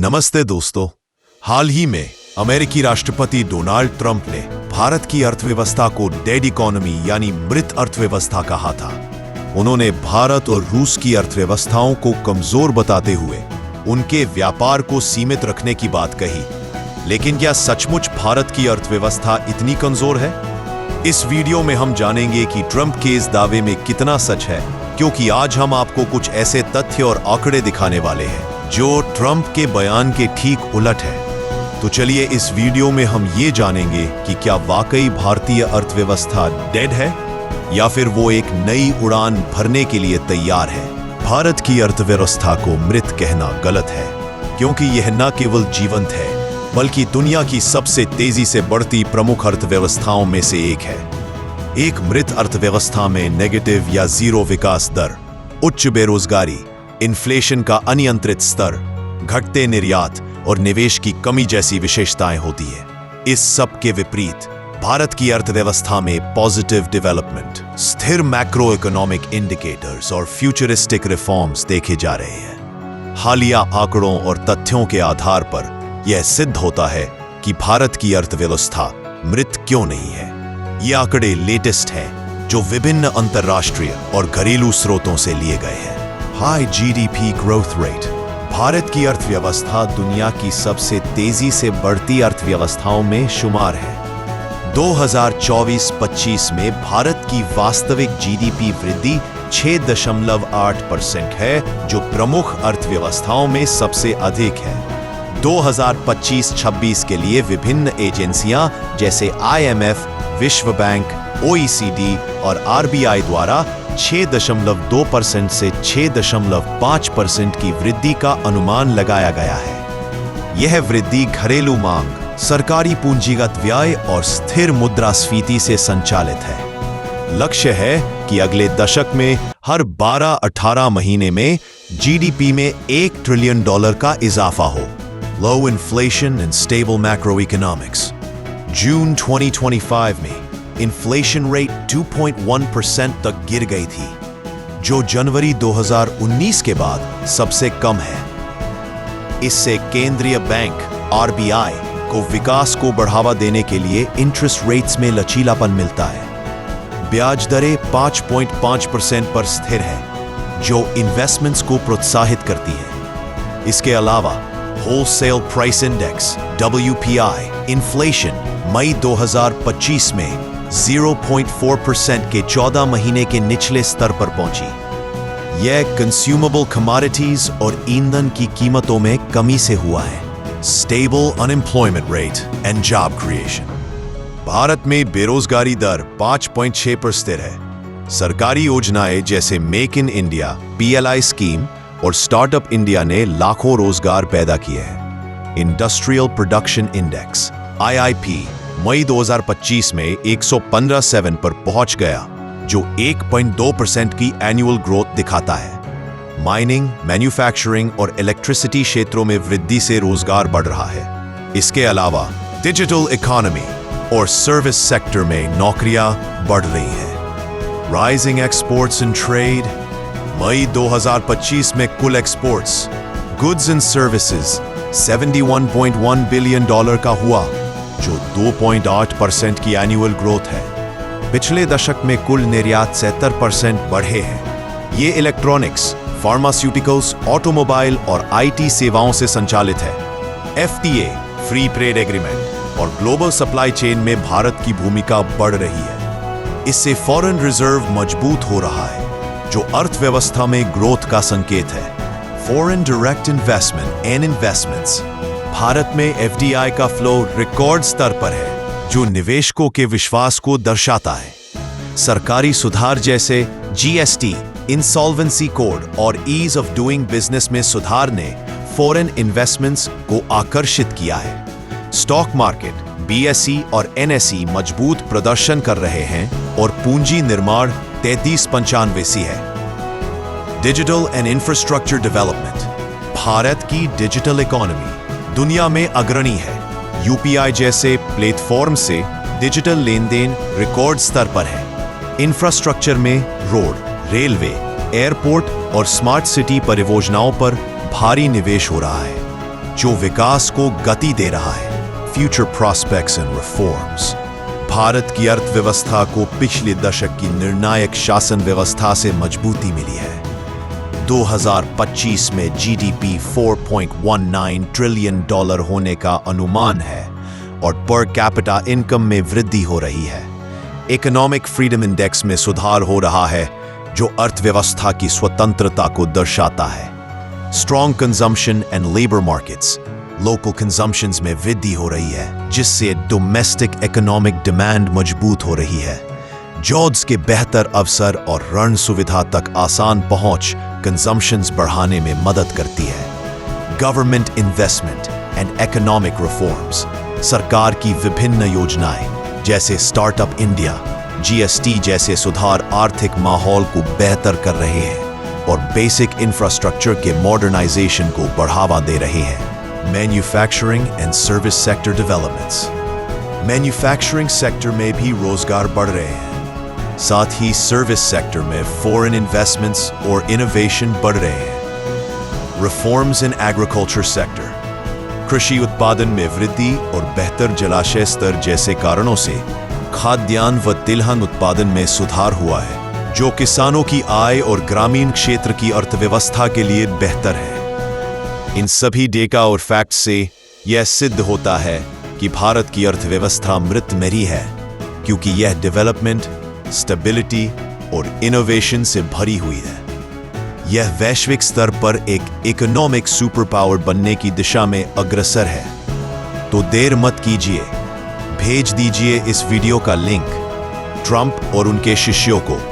नमस्ते दोस्तों। हाल ही में अमेरिकी राष्ट्रपति डोनाल्ड ट्रंप ने भारत की अर्थव्यवस्था को डेड इकोनॉमी यानी मृत अर्थव्यवस्था कहा था। उन्होंने भारत और रूस की अर्थव्यवस्थाओं को कमजोर बताते हुए उनके व्यापार को सीमित रखने की बात कही। लेकिन क्या सचमुच भारत की अर्थव्यवस्था इतनी कमजोर है? इस वीडियो में हम जानेंगे कि ट्रंप के इस दावे में कितना सच है, क्योंकि आज हम आपको कुछ ऐसे तथ्य और आंकड़े दिखाने वाले हैं जो ट्रंप के बयान के ठीक उलट है। तो चलिए इस वीडियो में हम ये जानेंगे कि क्या वाकई भारतीय अर्थव्यवस्था डेड है या फिर वो एक नई उड़ान भरने के लिए तैयार है। भारत की अर्थव्यवस्था को मृत कहना गलत है, क्योंकि यह न केवल जीवंत है बल्कि दुनिया की सबसे तेजी से बढ़ती प्रमुख अर्थव्यवस्थाओं में से एक है। एक मृत अर्थव्यवस्था में नेगेटिव या जीरो विकास दर, उच्च बेरोजगारी, इन्फ्लेशन का अनियंत्रित स्तर, घटते निर्यात और निवेश की कमी जैसी विशेषताएं होती है। इस सब के विपरीत भारत की अर्थव्यवस्था में पॉजिटिव डेवलपमेंट, स्थिर मैक्रो इकोनॉमिक इंडिकेटर्स और फ्यूचरिस्टिक रिफॉर्म्स देखे जा रहे हैं। हालिया आंकड़ों और तथ्यों के आधार पर यह सिद्ध होता है कि भारत की अर्थव्यवस्था मृत क्यों नहीं है। ये आंकड़े लेटेस्ट हैं, जो विभिन्न अंतर्राष्ट्रीय और घरेलू स्रोतों से लिए गए हैं। High GDP growth rate. Bharat की अर्थव्यवस्था दुनिया की सबसे तेजी से बढ़ती अर्थव्यवस्थाओं में शुमार है। 2024-25 में भारत की वास्तविक जीडीपी वृद्धि 6.8% है, जो प्रमुख अर्थव्यवस्थाओं में सबसे अधिक है। 2025-26 के लिए विभिन्न एजेंसियां जैसे IMF, विश्व बैंक, OECD और RBI द्वारा 6.2% से 6.5% की वृद्धि का अनुमान लगाया गया है। यह वृद्धि घरेलू मांग, सरकारी पूंजीगत व्यय और स्थिर मुद्रास्फीति से संचालित है। लक्ष्य है कि अगले दशक में हर 12-18 महीने में जीडीपी में $1 ट्रिलियन का इजाफा हो। Low inflation and stable macroeconomics. जून 2025 में इन्फ्लेशन रेट 2.1% तक गिर गई थी, जो जनवरी 2019 के बाद सबसे कम है। इससे केंद्रीय बैंक RBI को विकास को बढ़ावा देने के लिए इंटरेस्ट रेट्स में लचीलापन मिलता है। ब्याज दरें 5.5% पर स्थिर है, जो इन्वेस्टमेंट्स को प्रोत्साहित करती है। इसके अलावा wholesale price index WPI inflation मई 2025 में 0.4% के 14 महीने के निचले स्तर पर पहुंची। यह कंज्यूमेबल कमोडिटीज और ईंधन की कीमतों में कमी से हुआ है। Stable unemployment rate and job creation. Bharat में बेरोजगारी दर 5.6 पर स्थिर है। सरकारी योजनाएं जैसे make in India, PLI scheme और स्टार्टअप इंडिया ने लाखों रोजगार पैदा किए हैं। इंडस्ट्रियल प्रोडक्शन इंडेक्स IIP मई 2025 में 115.7 पर पहुंच गया, जो 1.2% की एनुअल ग्रोथ दिखाता है। माइनिंग, मैन्युफैक्चरिंग और इलेक्ट्रिसिटी क्षेत्रों में वृद्धि से रोजगार बढ़ रहा है। इसके अलावा डिजिटल इकोनॉमी और सर्विस सेक्टर में नौकरियां बढ़ रही हैं। Rising exports and trade. मई 2025 में कुल exports goods and services $71.1 billion का हुआ, जो 2.8% की एनुअल ग्रोथ है। पिछले दशक में कुल निर्यात 70% बढ़े हैं। ये इलेक्ट्रॉनिक्स, फार्मास्यूटिकल्स, ऑटोमोबाइल और IT सेवाओं से संचालित है। FTA फ्री ट्रेड एग्रीमेंट और ग्लोबल सप्लाई चेन में भारत की भूमिका बढ़ रही है। इससे फॉरेन रिजर्व मजबूत हो रहा है, जो अर्थव्यवस्था में ग्रोथ का संकेत है। Foreign direct investment and investments. Bharat में FDI का फ्लो रिकॉर्ड स्तर पर है, जो निवेशकों के विश्वास को दर्शाता है। सरकारी सुधार जैसे GST, इंसॉल्वेंसी कोड और ईज ऑफ डूइंग बिजनेस में सुधार ने फॉरेन इन्वेस्टमेंट्स को आकर्षित किया है। स्टॉक मार्केट BSE और NSE मजबूत प्रदर्शन कर रहे हैं और पूंजी निर्माण 33.95 है। Digital and infrastructure development. Bharat की डिजिटल इकोनॉमी दुनिया में अग्रणी है। UPI जैसे प्लेटफॉर्म से डिजिटल लेन देन रिकॉर्ड स्तर पर है। इंफ्रास्ट्रक्चर में रोड, रेलवे, एयरपोर्ट और स्मार्ट सिटी परियोजनाओं पर भारी निवेश हो रहा है। जो विकास को गति दे रहा है। Future prospects and reforms. Bharat की अर्थव्यवस्था को पिछले दशक की निर्णायक शासन व्यवस्था से मजबूती मिली है। 2025 में जीडीपी $4.19 ट्रिलियन होने का अनुमान है और पर कैपिटा इनकम में वृद्धि हो रही है। इकोनॉमिक फ्रीडम इंडेक्स में सुधार हो रहा है, जो अर्थव्यवस्था की स्वतंत्रता को दर्शाता है। Strong consumption and labour markets. Local consumptions में वृद्धि हो रही है, जिससे डोमेस्टिक इकोनॉमिक डिमांड मजबूत हो रही है। जॉब्स के बेहतर अवसर और ऋण सुविधा तक आसान पहुंच कंजम्पशंस बढ़ाने में मदद करती है। Government investment and economic reforms. सरकार की विभिन्न योजनाएं जैसे स्टार्टअप इंडिया, जीएसटी जैसे सुधार आर्थिक माहौल को बेहतर कर रहे हैं और बेसिक इंफ्रास्ट्रक्चर के मॉडर्नाइजेशन को बढ़ावा दे रहे हैं। Manufacturing and service sector developments. Manufacturing sector में भी रोजगार बढ़ रहे हैं, साथ ही सर्विस सेक्टर में फॉरेन इन्वेस्टमेंट्स और इनोवेशन बढ़ रहे हैं। Reforms in agriculture sector. कृषि उत्पादन में वृद्धि और बेहतर जलाशय स्तर जैसे कारणों से खाद्यान्न व तिलहन उत्पादन में सुधार हुआ है, जो किसानों की आय और ग्रामीण क्षेत्र की अर्थव्यवस्था के लिए बेहतर है। इन सभी डेटा और फैक्ट से यह सिद्ध होता है कि भारत की अर्थव्यवस्था मृतमरी है, क्योंकि यह डेवलपमेंट, स्टेबिलिटी और इनोवेशन से भरी हुई है। यह वैश्विक स्तर पर एक इकोनॉमिक सुपर पावर बनने की दिशा में अग्रसर है। तो देर मत कीजिए, भेज दीजिए इस वीडियो का लिंक ट्रंप और उनके शिष्यों को।